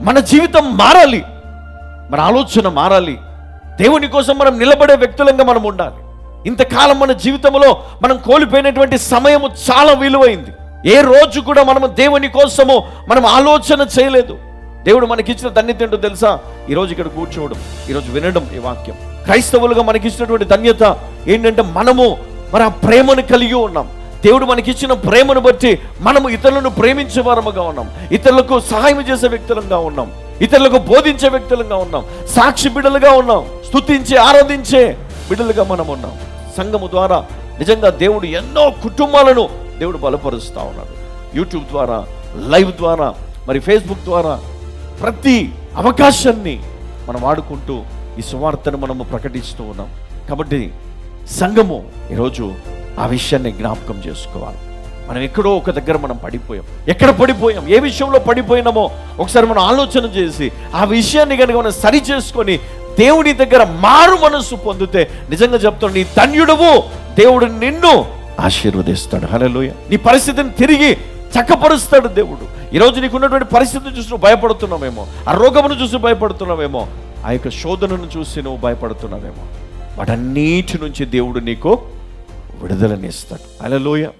మన జీవితం మారాలి, మన ఆలోచన మారాలి. దేవుని కోసం మనం నిలబడే వ్యక్తులంగా మనం ఉండాలి. ఇంతకాలం మన జీవితంలో మనం కోల్పోయినటువంటి సమయము చాలా విలువైంది. ఏ రోజు కూడా మనము దేవుని కోసము మనం ఆలోచన చేయలేదు. దేవుడు మనకిచ్చిన ధన్యత ఏంటో తెలుసా? ఈరోజు ఇక్కడ కూర్చోవడం, ఈరోజు వినడం ఈ వాక్యం. క్రైస్తవులుగా మనకిచ్చినటువంటి ధన్యత ఏంటంటే మనము మన ప్రేమను కలిగి ఉన్నాం. దేవుడు మనకిచ్చిన ప్రేమను బట్టి మనము ఇతరులను ప్రేమించే వారముగా ఉన్నాం, ఇతరులకు సహాయం చేసే వ్యక్తులంగా ఉన్నాం, ఇతరులకు బోధించే వ్యక్తులంగా ఉన్నాం, సాక్షి బిడ్డలుగా ఉన్నాం, స్తుతించే ఆరాధించే బిడ్డలుగా మనం ఉన్నాం. సంఘము ద్వారా నిజంగా దేవుడు ఎన్నో కుటుంబాలను దేవుడు బలపరుస్తూ ఉన్నాడు. యూట్యూబ్ ద్వారా, లైవ్ ద్వారా, మరి ఫేస్బుక్ ద్వారా ప్రతి అవకాశాన్ని మనం వాడుకుంటూ ఈ సువార్తను మనము ప్రకటిస్తూ ఉన్నాం. కాబట్టి సంఘము ఈరోజు ఆ విషయాన్ని జ్ఞాపకం చేసుకోవాలి. మనం ఎక్కడో ఒక దగ్గర మనం పడిపోయాం. ఎక్కడ పడిపోయాం, ఏ విషయంలో పడిపోయినామో ఒకసారి మనం ఆలోచన చేసి ఆ విషయాన్ని కనుక మనం సరి చేసుకొని దేవుని దగ్గర మారు మనస్సు పొందితే నిజంగా చెప్తాడు, నీ ధన్యుడవు, దేవుడు నిన్ను ఆశీర్వదిస్తాడు. హల్లెలూయా. నీ పరిస్థితిని తిరిగి చక్కపరుస్తాడు దేవుడు. ఈరోజు నీకున్నటువంటి పరిస్థితిని చూసి నువ్వు భయపడుతున్నావేమో, ఆ రోగమును చూసి భయపడుతున్నావేమో, ఆ యొక్క శోధనను చూసి నువ్వు భయపడుతున్నావేమో, వాటన్నిటి నుంచి దేవుడు నీకు విడుదలనిస్తాడు. హల్లెలూయా.